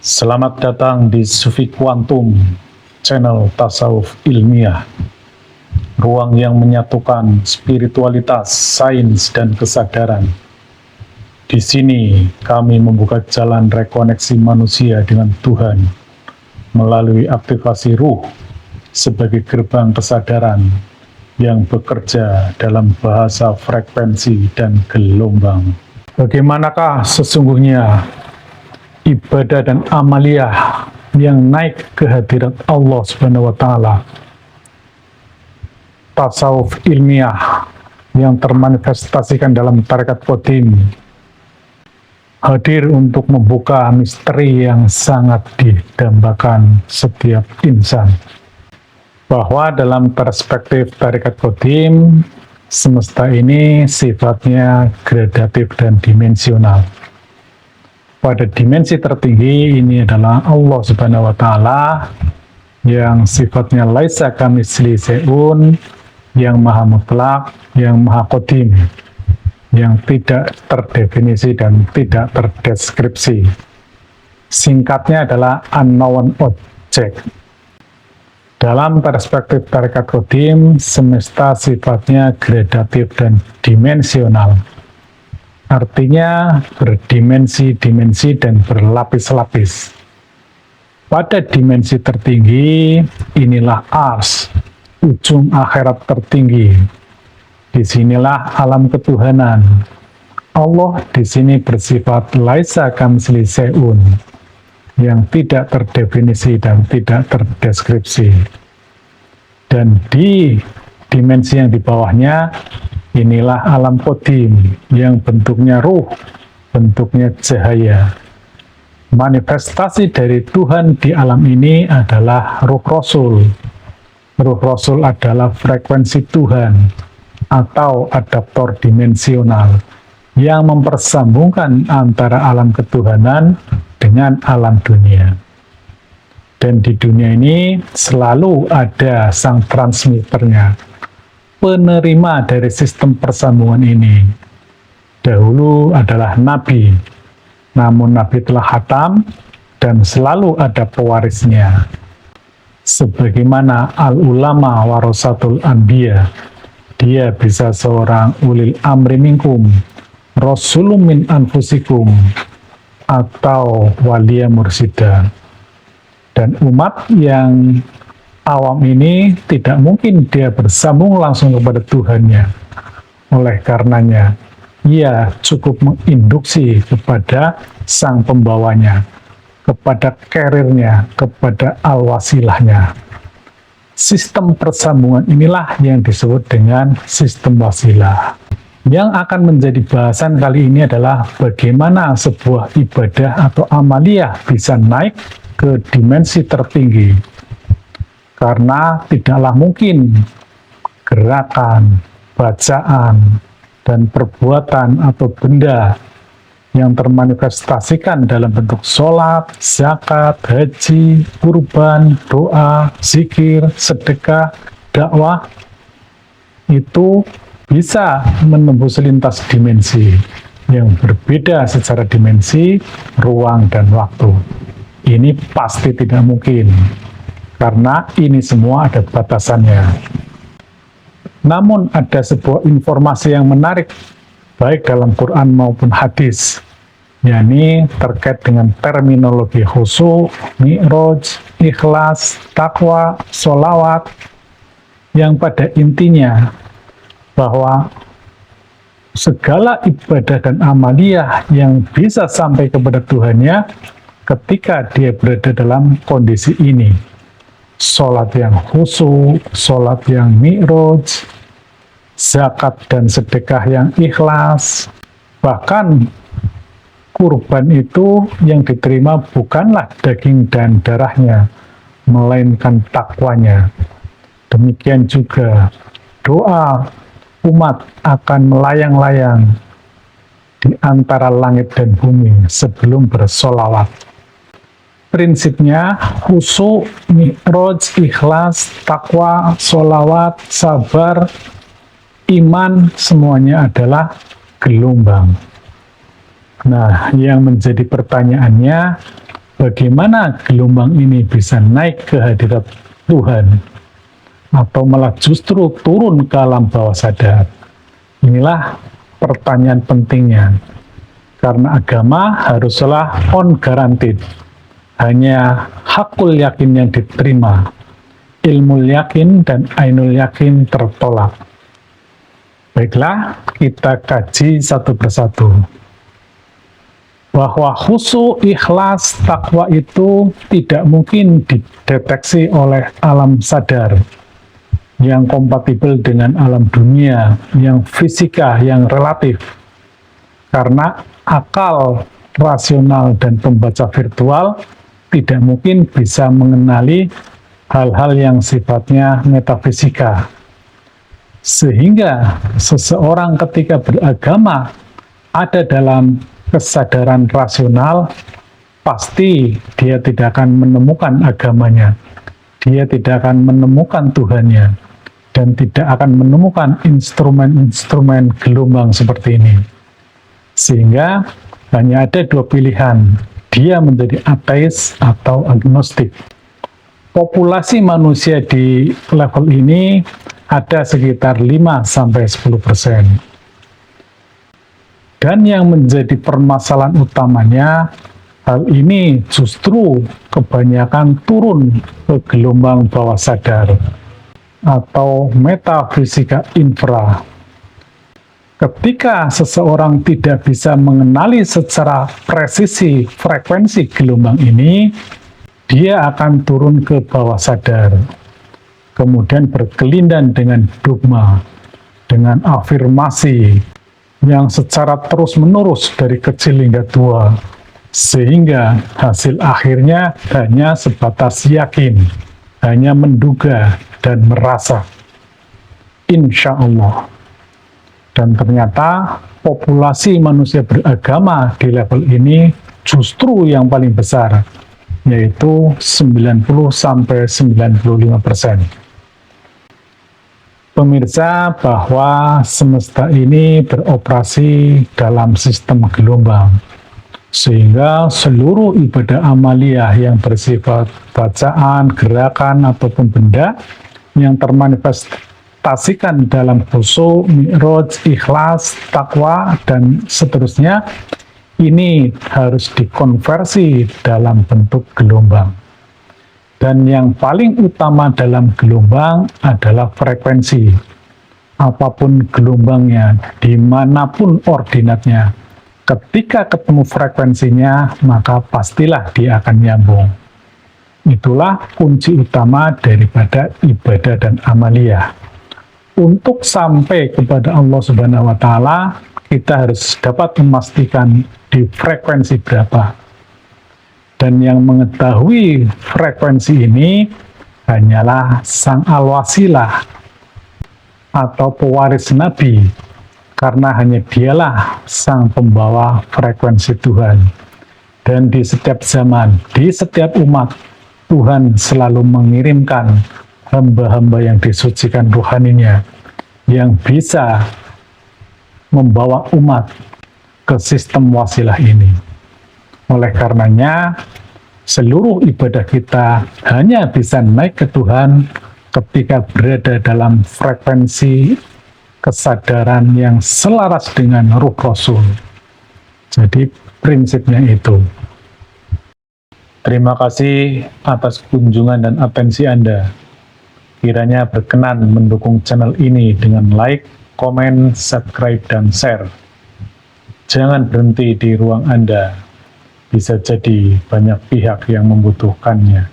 Selamat datang di Sufi Quantum, channel tasawuf ilmiah, ruang yang menyatukan spiritualitas, sains, dan kesadaran. Di sini kami membuka jalan rekoneksi manusia dengan Tuhan melalui aktivasi ruh sebagai gerbang kesadaran yang bekerja dalam bahasa frekuensi dan gelombang. Bagaimanakah sesungguhnya ibadah dan amaliyah yang naik ke hadirat Allah Subhanahu wa Ta'ala? Tasawuf ilmiah yang termanifestasikan dalam tarekat Qadim hadir untuk membuka misteri yang sangat didambakan setiap insan, bahwa dalam perspektif tarekat Qadim, semesta ini sifatnya gradatif dan dimensional. Pada dimensi tertinggi ini adalah Allah Subhanahu wa Ta'ala yang sifatnya laisa kamitsli syai'un, yang maha mutlak, yang maha qadim, yang tidak terdefinisi dan tidak terdeskripsi. Singkatnya adalah unknown object. Dalam perspektif tarekat Qadim, semesta sifatnya gradatif dan dimensional. Artinya berdimensi-dimensi dan berlapis-lapis. Pada dimensi tertinggi, inilah ars, ujung akhirat tertinggi. Disinilah alam ketuhanan. Allah di sini bersifat laisa kamitsli syai'un, yang tidak terdefinisi dan tidak terdeskripsi. Dan di dimensi yang di bawahnya, inilah alam qadim yang bentuknya ruh, bentuknya cahaya. Manifestasi dari Tuhan di alam ini adalah Ruh Rasul. Ruh Rasul adalah frekuensi Tuhan atau adaptor dimensional yang mempersambungkan antara alam ketuhanan dengan alam dunia. Dan di dunia ini selalu ada sang transmitternya, penerima dari sistem persambungan ini. Dahulu adalah Nabi, namun Nabi telah khatam dan selalu ada pewarisnya. Sebagaimana al-ulama warasatul anbiya, dia bisa seorang ulil amri minkum, rasulun min anfusikum, atau waliya mursida. Dan umat yang awam ini tidak mungkin dia bersambung langsung kepada Tuhannya. Oleh karenanya, ia cukup menginduksi kepada sang pembawanya, kepada karirnya, kepada al-wasilahnya. Sistem persambungan inilah yang disebut dengan sistem wasilah. Yang akan menjadi bahasan kali ini adalah bagaimana sebuah ibadah atau amaliyah bisa naik ke dimensi tertinggi. Karena tidaklah mungkin gerakan, bacaan, dan perbuatan atau benda yang termanifestasikan dalam bentuk sholat, zakat, haji, kurban, doa, zikir, sedekah, dakwah, itu bisa menembus lintas dimensi yang berbeda secara dimensi, ruang, dan waktu. Ini pasti tidak mungkin, karena ini semua ada batasannya. Namun ada sebuah informasi yang menarik, baik dalam Quran maupun hadis, yakni terkait dengan terminologi khusyuk, mi'raj, ikhlas, takwa, sholawat, yang pada intinya bahwa segala ibadah dan amaliyah yang bisa sampai kepada Tuhannya ketika dia berada dalam kondisi ini. Sholat yang khusyuk, sholat yang mi'raj, zakat dan sedekah yang ikhlas, bahkan kurban itu yang diterima bukanlah daging dan darahnya, melainkan takwanya. Demikian juga doa umat akan melayang-layang di antara langit dan bumi sebelum bersolawat. Prinsipnya khusyuk, mi'raj, ikhlas, takwa, solawat, sabar, iman, semuanya adalah gelombang. Nah, yang menjadi pertanyaannya, Bagaimana gelombang ini bisa naik ke hadirat Tuhan atau malah justru turun ke alam bawah sadar? Inilah pertanyaan pentingnya. Karena agama haruslah on guaranteed. Hanya hakul yakin yang diterima. Ilmu yakin dan ainul yakin tertolak. Baiklah, kita kaji satu persatu. Bahwa khusyuk, ikhlas, takwa itu tidak mungkin dideteksi oleh alam sadar yang kompatibel dengan alam dunia, yang fisika, yang relatif. Karena akal rasional dan pembaca virtual tidak mungkin bisa mengenali hal-hal yang sifatnya metafisika. Sehingga seseorang ketika beragama ada dalam kesadaran rasional, pasti dia tidak akan menemukan agamanya, dia tidak akan menemukan Tuhannya, dan tidak akan menemukan instrumen-instrumen gelombang seperti ini. Sehingga hanya ada dua pilihan, dia menjadi ateis atau agnostik. Populasi manusia di level ini ada sekitar 5-10%. Dan yang menjadi permasalahan utamanya, hal ini justru kebanyakan turun ke gelombang bawah sadar atau metafisika infra. Ketika seseorang tidak bisa mengenali secara presisi frekuensi gelombang ini, dia akan turun ke bawah sadar, kemudian berkelindan dengan dogma, dengan afirmasi, yang secara terus-menerus dari kecil hingga tua, sehingga hasil akhirnya hanya sebatas yakin, hanya menduga dan merasa. Insya Allah. Dan ternyata populasi manusia beragama di level ini justru yang paling besar, yaitu 90-95%. Pemirsa, bahwa semesta ini beroperasi dalam sistem gelombang, sehingga seluruh ibadah amaliyah yang bersifat bacaan, gerakan, ataupun benda yang termanifestasikan dalam khusyuk, mi'raj, ikhlas, takwa, dan seterusnya, ini harus dikonversi dalam bentuk gelombang. Dan yang paling utama dalam gelombang adalah frekuensi. Apapun gelombangnya, dimanapun ordinatnya, ketika ketemu frekuensinya, maka pastilah dia akan nyambung. Itulah kunci utama daripada ibadah dan amaliyah. Untuk sampai kepada Allah Subhanahu wa Ta'ala, kita harus dapat memastikan di frekuensi berapa. Dan yang mengetahui frekuensi ini hanyalah Sang Al-Wasilah atau pewaris Nabi, karena hanya dialah sang pembawa frekuensi Tuhan. Dan di setiap zaman, di setiap umat, Tuhan selalu mengirimkan hamba-hamba yang disucikan rohaninya, yang bisa membawa umat ke sistem wasilah ini. Oleh karenanya, seluruh ibadah kita hanya bisa naik ke Tuhan ketika berada dalam frekuensi kesadaran yang selaras dengan Ruh Rasul. Jadi, prinsipnya itu. Terima kasih atas kunjungan dan atensi Anda. Kiranya berkenan mendukung channel ini dengan like, komen, subscribe, dan share. Jangan berhenti di ruang Anda. Bisa jadi banyak pihak yang membutuhkannya.